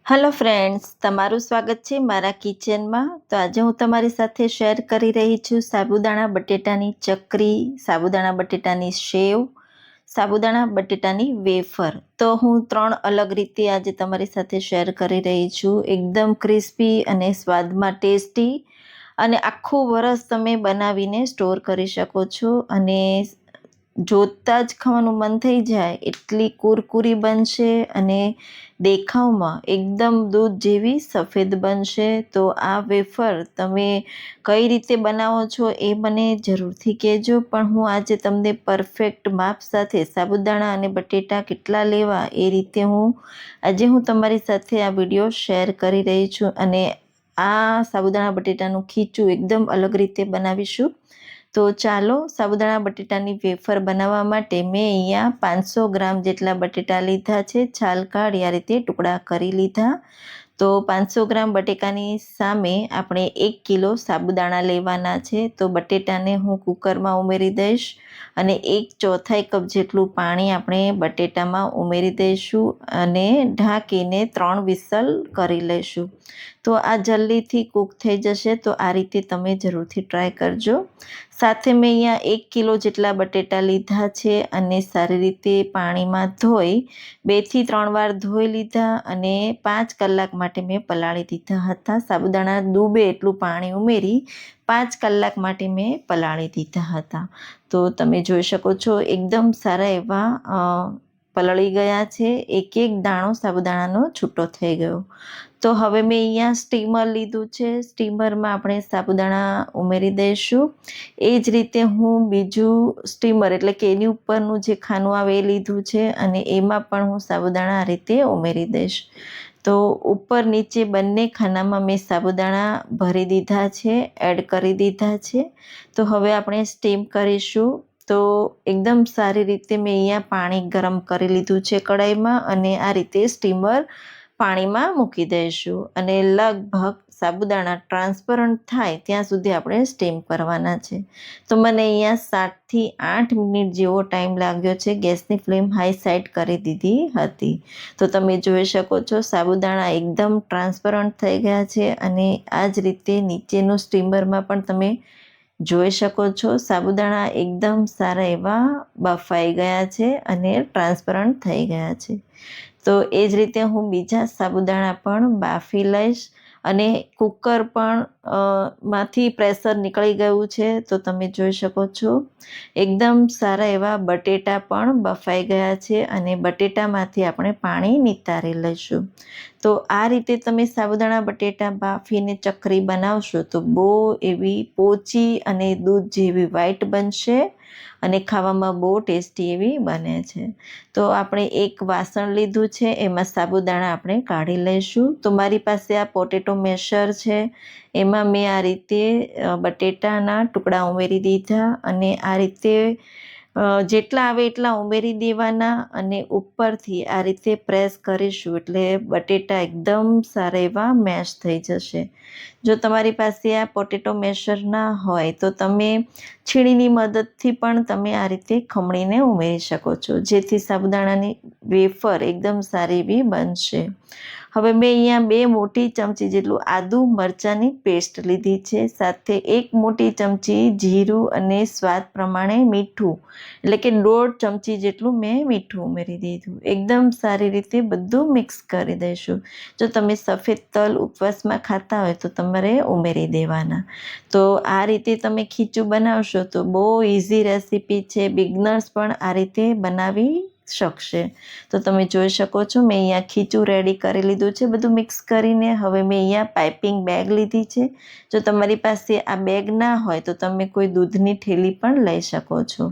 Hello friends, તમારું સ્વાગત છે મારા કિચનમાં. તો આજે હું તમારી સાથે શેર કરી રહી છું સાબુદાણા બટેટાની ચકરી, સાબુદાણા બટેટાની સેવ, સાબુદાણા બટેટાની વેફર. તો હું 3 અલગ રીતે આજે તમારી સાથે શેર કરી રહી છું. એકદમ ક્રિસ્પી અને સ્વાદમાં ટેસ્ટી, અને આખું વરસ તમે બનાવીને સ્ટોર કરી શકો છો અને જોતાં જ ખાવાનું મન થઈ જાય એટલી કુરકુરી બનશે અને દેખાવમાં એકદમ દૂધ જેવી સફેદ બનશે. તો આ વેફર તમે કઈ રીતે બનાવો છો એ મને જરૂરથી કહેજો, પણ હું આજે તમને પરફેક્ટ માપ સાથે સાબુદાણા અને બટેટા કેટલા લેવા એ રીતે આજે હું તમારી સાથે આ વિડીયો શેર કરી રહી છું. અને આ સાબુદાણા બટેટાનું ખીચું એકદમ અલગ રીતે બનાવીશું. તો ચાલો, સાબુદાણા બટેટાની વેફર બનાવવા માટે મેં અહીંયા 500 ગ્રામ જેટલા બટેટા લીધા છે. છાલ કાઢી આ રીતે ટુકડા કરી લીધા. તો 500 ગ્રામ બટેકાની સામે આપણે 1 કિલો સાબુદાણા લેવાના છે. તો બટેટાને હું કુકરમાં ઉમેરી દઈશ અને 1/4 કપ જેટલું પાણી આપણે બટેટામાં ઉમેરી દઈશું અને ઢાંકીને 3 વિસલ કરી લઈશું. તો આ જલ્દીથી કૂક થઈ જશે. તો આ રીતે તમે જરૂરથી ટ્રાય કરજો. સાથે મેં અહીંયા 1 કિલો જેટલા બટેટા લીધા છે અને સારી રીતે પાણીમાં ધોઈ 2 થી 3 વાર ધોઈ લીધા અને 5 કલાક માટે મેં પલાળી દીધા હતા. સાબુદાણા ડૂબે એટલું પાણી ઉમેરી 5 કલાક માટે મેં પલાળી દીધા હતા. તો તમે જોઈ શકો છો એકદમ સારા એવા પલળી ગયા છે. એક એક દાણો સાબુદાણાનો છૂટો થઈ ગયો. તો હવે મેં અહીંયા સ્ટીમર લીધું છે. સ્ટીમરમાં આપણે સાબુદાણા ઉમેરી દઈશું. એ જ રીતે હું બીજું સ્ટીમર એટલે કે એની ઉપરનું જે ખાનું આવે એ લીધું છે અને એમાં પણ હું સાબુદાણા આ રીતે ઉમેરી દઈશ. તો ઉપર નીચે બંને ખાનામાં મેં સાબુદાણા ભરી દીધા છે, એડ કરી દીધા છે. તો હવે આપણે સ્ટીમ કરીશું. તો એકદમ સારી રીતે મેં અહીંયા પાણી ગરમ કરી લીધું છે કઢાઈમાં અને આ રીતે સ્ટીમર પાણીમાં મૂકી દઈશું અને લગભગ સાબુદાણા ટ્રાન્સપરન્ટ થાય ત્યાં સુધી આપણે સ્ટીમ કરવાના છે. તો મને અહીંયા 7થી 8 મિનિટ જેવો ટાઈમ લાગ્યો છે. ગેસની ફ્લેમ હાઈ સાઈડ કરી દીધી હતી. તો તમે જોઈ શકો છો સાબુદાણા એકદમ ટ્રાન્સપરન્ટ થઈ ગયા છે અને આ જ રીતે નીચેનું સ્ટીમરમાં પણ તમે જોઈ શકો છો સાબુદાણા એકદમ સારા એવા બફાઈ ગયા છે અને ટ્રાન્સપરન્ટ થઈ ગયા છે. તો એ જ રીતે હું બીજા સાબુદાણા પણ બાફી લઈશ અને કુકર પણ માંથી પ્રેશર નીકળી ગયું છે. તો તમે જોઈ શકો છો એકદમ સારા એવા બટેટા પણ બફાઈ ગયા છે અને બટેટામાંથી આપણે પાણી નિતારી લઈશું. તો આ રીતે તમે સાબુદાણા બટેટા બાફીને ચકરી બનાવશો તો બહુ એવી પોચી અને દૂધ જેવી વ્હાઈટ બનશે અને ખાવામાં બહુ ટેસ્ટી એવી બને છે. તો આપણે એક વાસણ લીધું છે, એમાં સાબુદાણા આપણે કાઢી લઈશું. તો મારી પાસે આ પોટેટો મેશર છે, એમાં મેં આ રીતે બટેટાના ટુકડા ઉમેરી દીધા અને આ રીતે જેટલા આવે એટલા ઉમેરી દેવાના અને ઉપરથી આ રીતે પ્રેસ કરીશું એટલે બટેટા એકદમ સારા એવા મેશ થઈ જશે. જો તમારી પાસે આ પોટેટો મેશર ના હોય તો તમે છીણીની મદદથી પણ તમે આ રીતે ખમણીને ઉમેરી શકો છો, જેથી સાબુદાણાની વેફર એકદમ સારી એવી બનશે. હવે મેં અહીંયા 2 મોટી ચમચી જેટલું આદુ મરચાંની પેસ્ટ લીધી છે. સાથે 1 મોટી ચમચી જીરું અને સ્વાદ પ્રમાણે મીઠું એટલે કે 1.5 ચમચી જેટલું મેં મીઠું ઉમેરી દીધું. એકદમ સારી રીતે બધું મિક્સ કરી દઈશું. જો તમે સફેદ તલ ઉપવાસમાં ખાતા હોય તો તમારે ઉમેરી દેવાના. તો આ રીતે તમે ખીચું બનાવશો તો બહુ ઇઝી રેસીપી છે. બિગનર્સ પણ આ રીતે બનાવી શકશે. તો તમે જોઈ શકો છો મેં અહીંયા ખીચું રેડી કરી લીધું છે બધું મિક્સ કરીને. હવે મેં અહીંયા પાઇપિંગ બેગ લીધી છે. જો તમારી પાસે આ બેગ ના હોય તો તમે કોઈ દૂધની થેલી પણ લઈ શકો છો.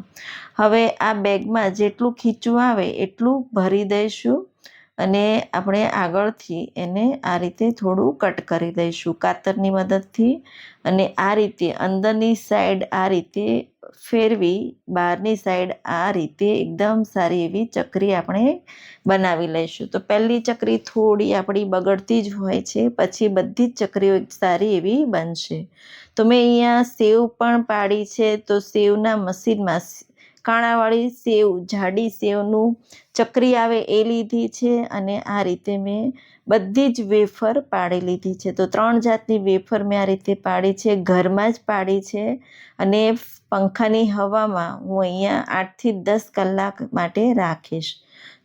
હવે આ બેગમાં જેટલું ખીચું આવે એટલું ભરી દઈશું અને આપણે આગળથી એને આ રીતે થોડું કટ કરી દઈશું કાતરની મદદથી અને આ રીતે અંદરની સાઈડ આ રીતે ફેરવી બહારની સાઈડ આ રીતે એકદમ સારી એવી ચકરી આપણે બનાવી લઈશું. તો પહેલી ચકરી થોડી આપણી બગડતી જ હોય છે, પછી બધી જ ચકરીઓ સારી એવી બનશે. તો મેં અહીંયા સેવ પણ પાડી છે. તો સેવના મશીનમાં કાણાવાળી સેવ, જાડી સેવનું ચકરી આવે એ લીધી છે અને આ રીતે મેં બધી જ વેફર પાડી લીધી છે. તો 3 જાતની વેફર મેં આ રીતે પાડી છે, ઘરમાં જ પાડી છે અને પંખાની હવામાં હું અહીંયા 8થી 10 કલાક માટે રાખીશ.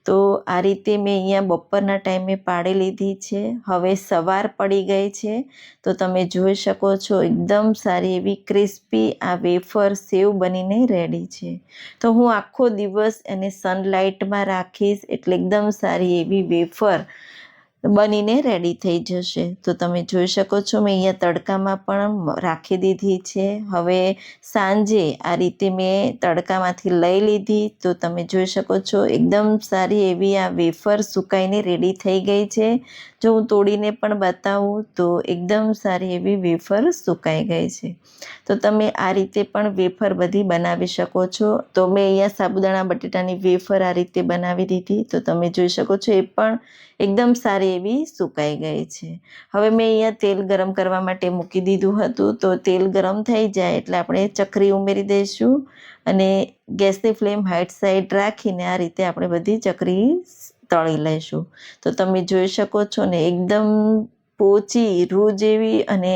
તો આ રીતે મેં અહીંયા બપોરના ટાઈમે પાડી લીધી છે. હવે સવાર પડી ગઈ છે તો તમે જોઈ શકો છો એકદમ સારી એવી ક્રિસ્પી આ વેફર સેવ બનીને રેડી છે. તો હું આખો દિવસ એને સનલાઇટમાં રાખીશ એટલે એકદમ સારી એવી વેફર બનીને રેડી થઈ જશે. તો તમે જોઈ શકો છો મેં અહીંયા તડકામાં પણ રાખી દીધી છે. હવે સાંજે આ રીતે મેં તડકામાંથી લઈ લીધી તો તમે જોઈ શકો છો એકદમ સારી એવી આ વેફર સુકાઈને રેડી થઈ ગઈ છે. જો હું તોડીને પણ બતાવું તો એકદમ સારી એવી વેફર સુકાઈ ગઈ છે. તો તમે આ રીતે પણ વેફર બધી બનાવી શકો છો. તો મેં અહીંયા સાબુદાણા બટેટાની વેફર આ રીતે બનાવી દીધી તો તમે જોઈ શકો છો એ પણ એકદમ સારી એવી સુકાઈ ગઈ છે. હવે મેં અહીંયા તેલ ગરમ કરવા માટે મૂકી દીધું હતું. તો તેલ ગરમ થઈ જાય એટલે આપણે ચકરી ઉમેરી દઈશું અને ગેસની ફ્લેમ હાઈ સાઈડ રાખીને આ રીતે આપણે બધી ચકરી તળી લઈશું. તો તમે જોઈ શકો છો ને એકદમ પોચી રૂ જેવી અને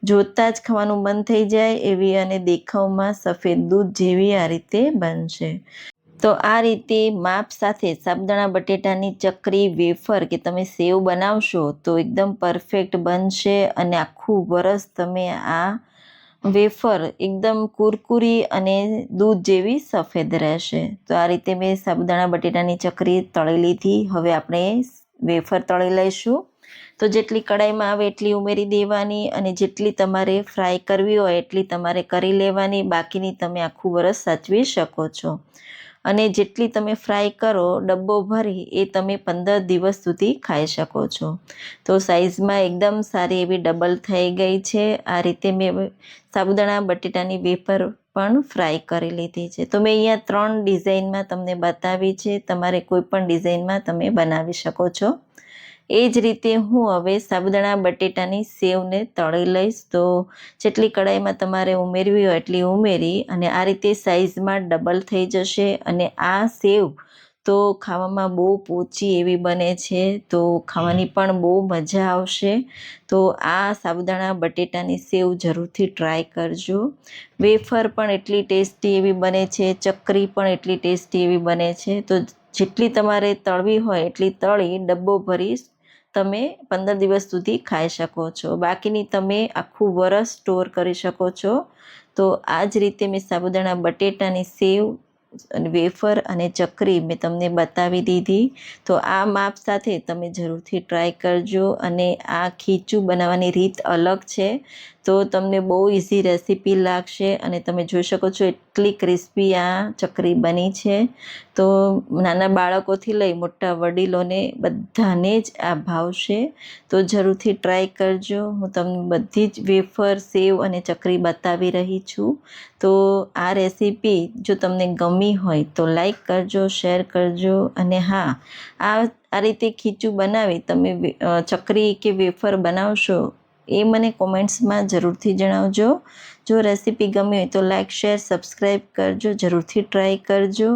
જોતાં જ ખાવાનું મન થઈ જાય એવી અને દેખાવમાં સફેદ દૂધ જેવી આ રીતે બનશે. તો આ રીતે માપ સાથે સાબુદાણા બટેટાની ચકરી વેફર કે તમે સેવ બનાવશો તો એકદમ પરફેક્ટ બનશે અને આખું વરસ તમે આ વેફર એકદમ કુરકુરી અને દૂધ જેવી સફેદ રહેશે. તો આ રીતે મેં સાબુદાણા બટેટાની ચકરી તળી લીધી. હવે આપણે વેફર તળી લઈશું. તો જેટલી કડાઈમાં આવે એટલી ઉમેરી દેવાની અને જેટલી તમારે ફ્રાય કરવી હોય એટલી તમારે કરી લેવાની. બાકીની તમે આખું વરસ સાચવી શકો છો. અને જેટલી તમે ફ્રાય કરો ડબ્બો ભરી એ તમે 15 દિવસ સુધી ખાઈ શકો છો. તો સાઈઝમાં એકદમ સારી એવી ડબલ થઈ ગઈ છે. આ રીતે મેં સાબુદાણા બટેટાની વેફર પણ ફ્રાય કરી લીધી છે. તો મેં અહીંયા 3 ડિઝાઇનમાં તમને બતાવી છે. તમારે કોઈ પણ ડિઝાઇનમાં તમે બનાવી શકો છો. એ જ રીતે હું હવે સાબુદાણા બટેટાની સેવને તળી લઈશ. તો જેટલી કડાઈમાં તમારે ઉમેરવી હોય એટલી ઉમેરી અને આ રીતે સાઈઝમાં ડબલ થઈ જશે. અને આ સેવ તો ખાવામાં બહુ પોચી એવી બને છે તો ખાવાની પણ બહુ મજા આવશે. તો આ સાબુદાણા બટેટાની સેવ જરૂરથી ટ્રાય કરજો. વેફર પણ એટલી ટેસ્ટી એવી બને છે, ચકરી પણ એટલી ટેસ્ટી એવી બને છે. તો જેટલી તમારે તળવી હોય એટલી તળી ડબ્બો ભરી તમે 15 દિવસ સુધી ખાઈ શકો છો. બાકીની તમે આખું વરસ સ્ટોર કરી શકો છો. તો આ જ રીતે મેં સાબુદાણા બટેટાની સેવ અને વેફર અને ચકરી મેં તમને બતાવી દીધી. તો આ માપ સાથે તમે જરૂરથી ટ્રાય કરજો. અને આ ખીચું બનાવવાની રીત અલગ છે તો તમને બહુ ઇઝી રેસીપી લાગશે અને તમે જોઈ શકો છો એટલી ક્રિસ્પી આ ચકરી બની છે. તો નાના બાળકોથી લઈ મોટા વડીલોને બધાને જ આ ભાવશે. તો જરૂરથી ટ્રાય કરજો. હું તમને બધી જ વેફર સેવ અને ચકરી બતાવી રહી છું. તો આ રેસીપી જો તમને ગમી હોય તો લાઈક કરજો, શેર કરજો અને હા આ રીતે ખીચું બનાવી તમે ચકરી કે વેફર બનાવશો એ મને કોમેન્ટ્સમાં જરૂરથી જણાવજો. જો રેસીપી ગમી હોય તો લાઈક, શેર, સબસ્ક્રાઈબ કરજો. જરૂરથી ટ્રાય કરજો.